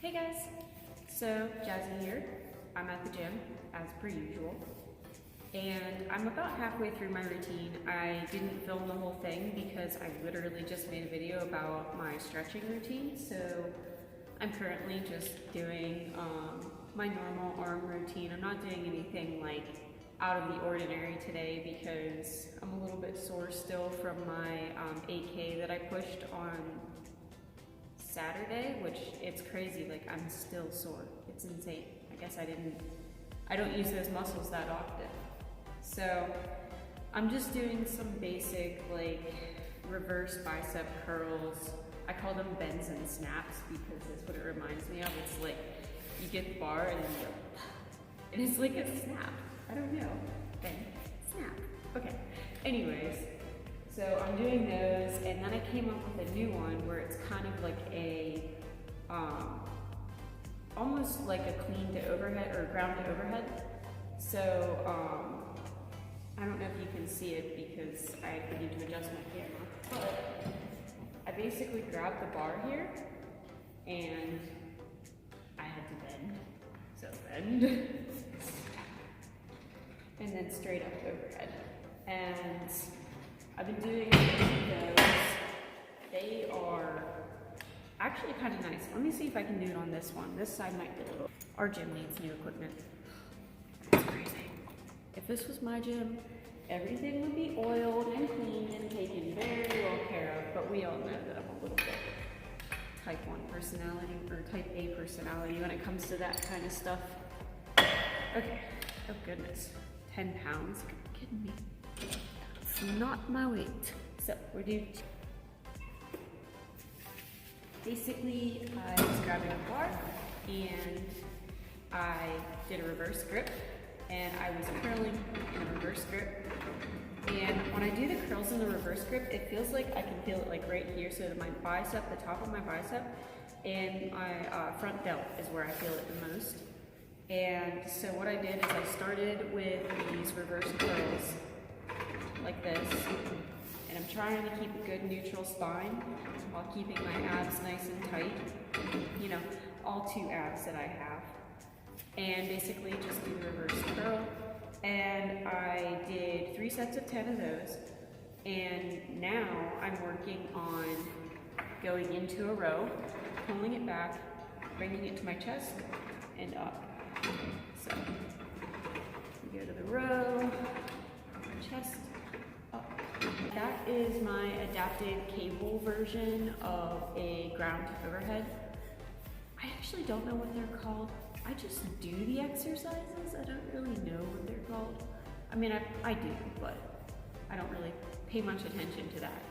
Hey guys, so Jazzy here. I'm at the gym as per usual, and I'm about halfway through my routine. I didn't film the whole thing because I literally just made a video about my stretching routine, so I'm currently just doing my normal arm routine. I'm not doing anything like out of the ordinary today because I'm a little bit sore still from my 8K that I pushed on Saturday, which it's crazy, like I'm still sore. It's insane. I guess I don't use those muscles that often. So I'm just doing some basic like reverse bicep curls. I call them bends and snaps because that's what it reminds me of. It's like you get the bar and then you go, and it's like a snap. I don't know. Bend, snap. Okay. Anyways. So I'm doing those, and then I came up with a new one where it's kind of like a, almost like a clean to overhead or ground to overhead. So I don't know if you can see it because I need to adjust my camera, but I basically grabbed the bar here and I had to bend. So bend. And then straight up overhead. And I've been doing those. They are actually kind of nice. Let me see if I can do it on this one. This side might be a little. Our gym needs new equipment. It's crazy. If this was my gym, everything would be oiled and cleaned and taken very well care of, but we all know that I'm a little bit type 1 personality or type A personality when it comes to that kind of stuff. Okay. Oh goodness. 10 pounds. Are you kidding me? Not my weight. So we're doing. Basically, I was grabbing a bar and I did a reverse grip, and I was curling in a reverse grip. And when I do the curls in the reverse grip, it feels like I can feel it like right here. So my bicep, the top of my bicep, and my front delt is where I feel it the most. And so what I did is I started with these reverse curls like this, and I'm trying to keep a good neutral spine while keeping my abs nice and tight, you know, all 2 abs that I have, and basically just do the reverse curl. And I did 3 sets of 10 of those, and now I'm working on going into a row, pulling it back, bringing it to my chest and up. So we go to the row, chest, up. That is my adapted cable version of a ground to overhead. I actually don't know what they're called. I just do the exercises. I don't really know what they're called. I mean, I do, but I don't really pay much attention to that.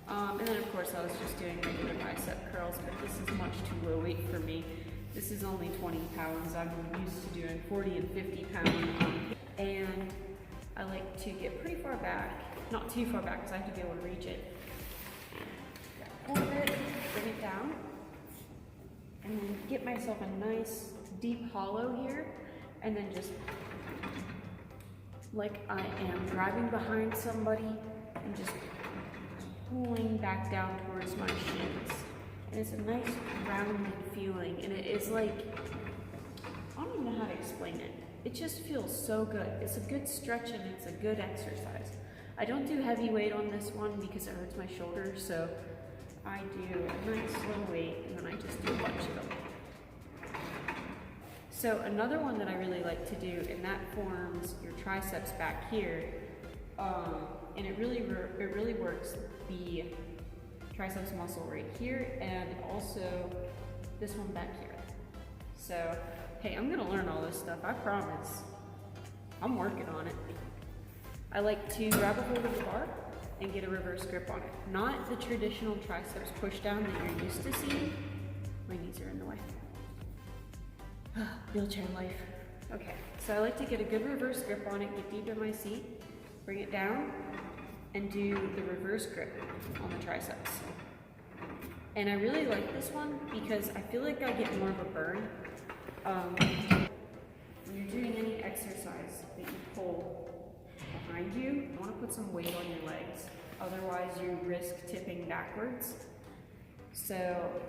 And then of course I was just doing regular bicep curls, but this is much too low weight for me. This is only 20 pounds. I'm used to doing 40 and 50 pounds. And I like to get pretty far back, not too far back because I have to be able to reach it. Hold it, bring it down, and then get myself a nice deep hollow here, and then just like I am driving behind somebody and just pulling back down towards my shins. And it's a nice rounded feeling, and it is like, I don't even know how to explain it. It just feels so good. It's a good stretch and it's a good exercise. I don't do heavy weight on this one because it hurts my shoulders, so I do a nice low weight and then I just do a bunch of them. So another one that I really like to do, and that forms your triceps back here, and it really works the triceps muscle right here, and also this one back here. So, hey, I'm gonna learn all this stuff, I promise. I'm working on it. I like to grab a hold of the bar and get a reverse grip on it. Not the traditional triceps push down that you're used to seeing. My knees are in the way. Wheelchair life. Okay, so I like to get a good reverse grip on it, get deep in my seat, bring it down, and do the reverse grip on the triceps. And I really like this one because I feel like I get more of a burn. When you're doing any exercise that you pull behind you, you want to put some weight on your legs. Otherwise you risk tipping backwards. So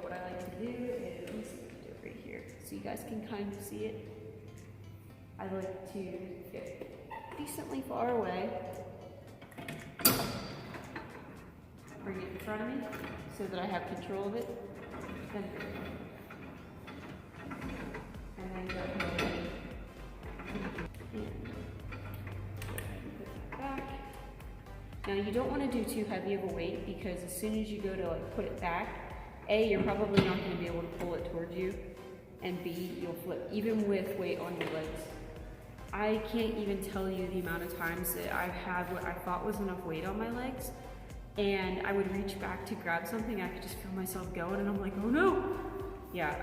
what I like to do is, let me see if I can do it right here. so you guys can kind of see it. I like to get decently far away. Bring it in front of me so that I have control of it. And then go ahead and put that back. Now you don't want to do too heavy of a weight, because as soon as you go to like put it back, A, you're probably not going to be able to pull it towards you, and B, you'll flip, even with weight on your legs. I can't even tell you the amount of times that I've had what I thought was enough weight on my legs, and I would reach back to grab something, I could just feel myself going, and I'm like, oh no! Yeah,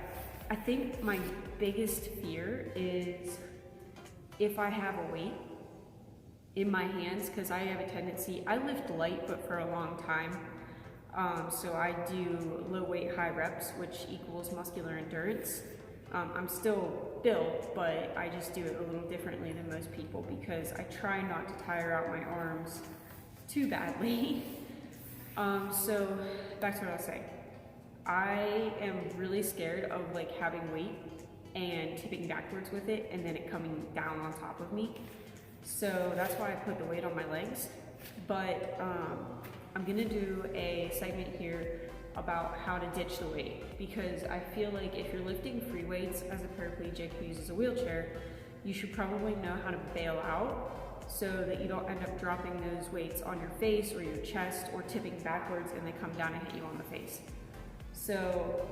I think my biggest fear is if I have a weight in my hands, because I have a tendency, I lift light but for a long time, so I do low weight high reps, which equals muscular endurance. I'm still built, but I just do it a little differently than most people because I try not to tire out my arms too badly. So back to what I was saying. I am really scared of like having weight and tipping backwards with it and then it coming down on top of me. So that's why I put the weight on my legs. But I'm gonna do a segment here about how to ditch the weight, because I feel like if you're lifting free weights as a paraplegic who uses a wheelchair, you should probably know how to bail out so that you don't end up dropping those weights on your face or your chest or tipping backwards and they come down and hit you on the face. So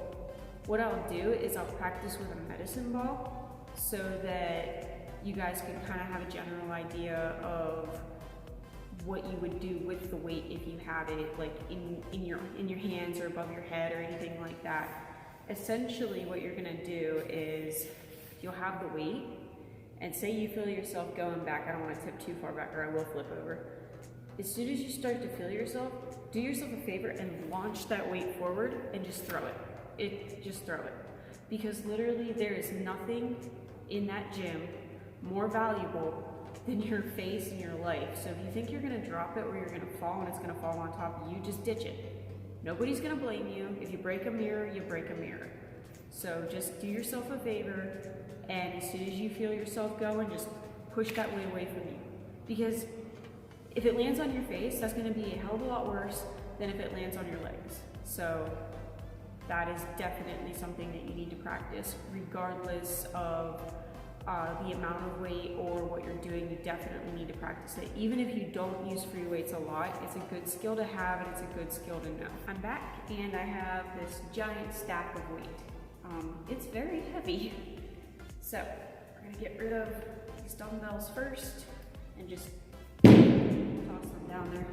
what I'll do is I'll practice with a medicine ball so that you guys can kind of have a general idea of what you would do with the weight if you have it like in your hands or above your head or anything like that. Essentially what you're gonna do is you'll have the weight, and say you feel yourself going back. I don't want to tip too far back or I will flip over. As soon as you start to feel yourself, do yourself a favor and launch that weight forward and just throw it. Just throw it. Because literally there is nothing in that gym more valuable than your face and your life. So if you think you're gonna drop it or you're gonna fall and it's gonna fall on top of you, just ditch it. Nobody's gonna blame you. If you break a mirror, you break a mirror. So just do yourself a favor, and as soon as you feel yourself going, just push that weight away from you. Because if it lands on your face, that's gonna be a hell of a lot worse than if it lands on your legs. So that is definitely something that you need to practice, regardless of the amount of weight or what you're doing. You definitely need to practice it. Even if you don't use free weights a lot, it's a good skill to have and it's a good skill to know. I'm back and I have this giant stack of weight. It's very heavy. So we're gonna get rid of these dumbbells first and just toss them down there.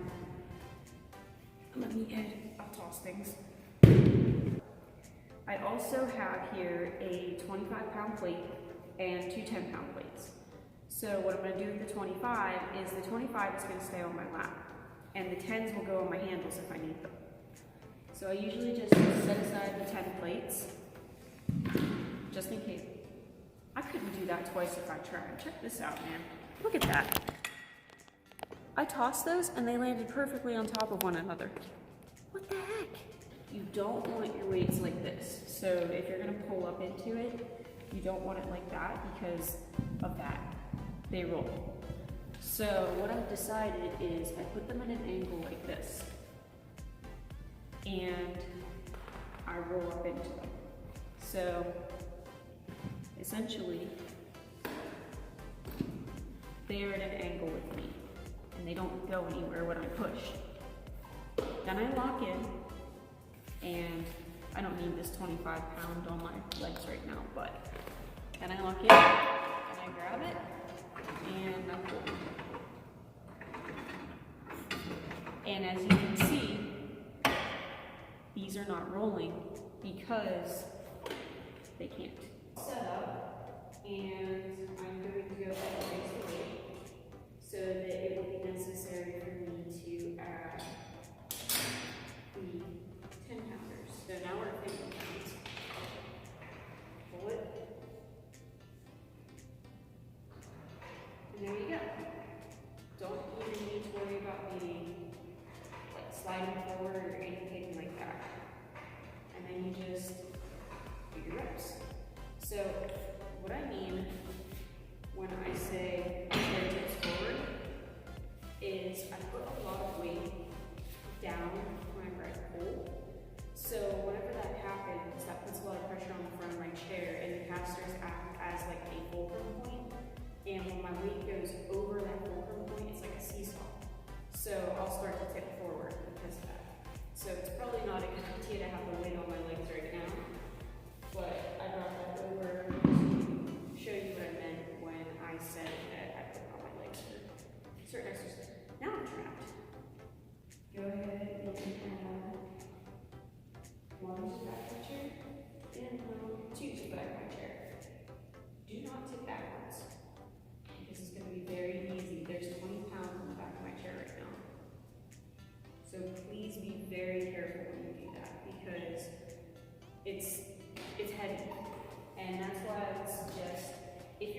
I'm a meathead, I'll toss things. I also have here a 25-pound plate and two 10-pound plates. So what I'm gonna do with the 25 is the 25 is gonna stay on my lap, and the 10s will go on my handles if I need them. So I usually just set aside the 10 plates, just in case. I couldn't do that twice if I tried. Check this out, man. Look at that. I tossed those and they landed perfectly on top of one another. What the heck? You don't want your weights like this. So if you're gonna pull up into it, you don't want it like that because of that. They roll. So what I've decided is I put them at an angle like this. And I roll up into them. So essentially, they are at an angle with me and they don't go anywhere when I push. Then I lock in, and I don't need this 25-pound on my legs right now, but then I lock in and I grab it and I pull. And as you can see, these are not rolling because they can't. Set up, and I'm going to go ahead and raise the weight so that it will be necessary for me to add the 10-pounders. So now we're at 50 pounds. Pull it. And there you go. Don't even need to worry about me like sliding forward or anything like that. And then you just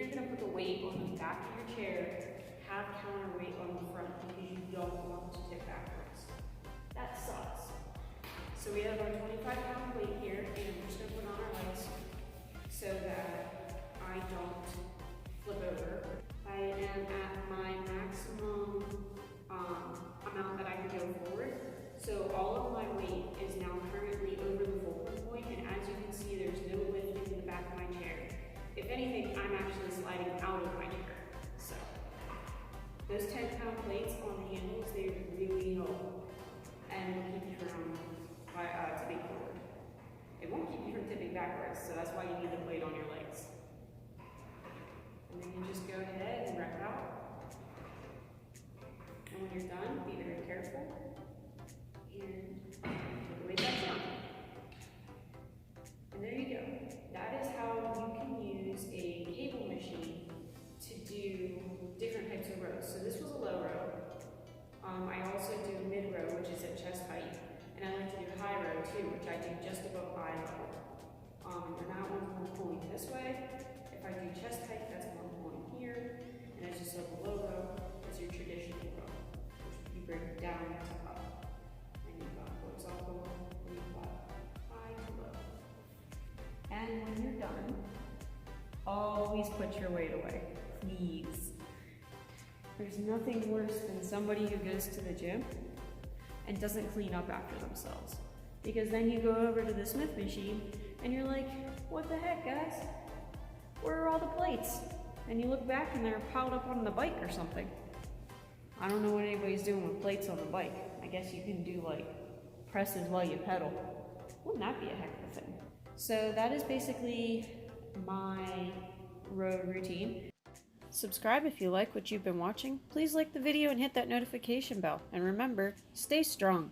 you're gonna put the weight on the back of your chair, have counterweight on the front because you don't want to tip backwards. That sucks. So we have our 25-pound weight here, and we're just gonna put on our legs so that I don't flip over. I am at my maximum amount that I can go forward. So all of my weight is now currently over the fulcrum point, and as you can see, there's no lift in the back of my chair. If anything, I'm actually sliding out of my chair. So those 10-pound plates on the handles, they really help and will keep you from tipping forward. It won't keep you from tipping backwards, so that's why you need the plate on your legs. And then you just go ahead and wrap out. And when you're done, be very careful. And put the weight back down. And there you go. That is how you can use a cable machine to do different types of rows. So this was a low row. I also do mid row, which is at chest height. And I like to do high row too, which I do just above eye level. And that one's more pulling this way. If I do chest height, that's more pulling here. And it's just a low row is your traditional row, which you bring down to up. And you've got horizontal, and you've got high to low. And when you're done, always put your weight away, please. There's nothing worse than somebody who goes to the gym and doesn't clean up after themselves. Because then you go over to the Smith machine and you're like, what the heck, guys? Where are all the plates? And you look back and they're piled up on the bike or something. I don't know what anybody's doing with plates on the bike. I guess you can do like presses while you pedal. Wouldn't that be a heck of a thing? So that is basically my road routine. Subscribe if you like what you've been watching. Please like the video and hit that notification bell. And remember, stay strong.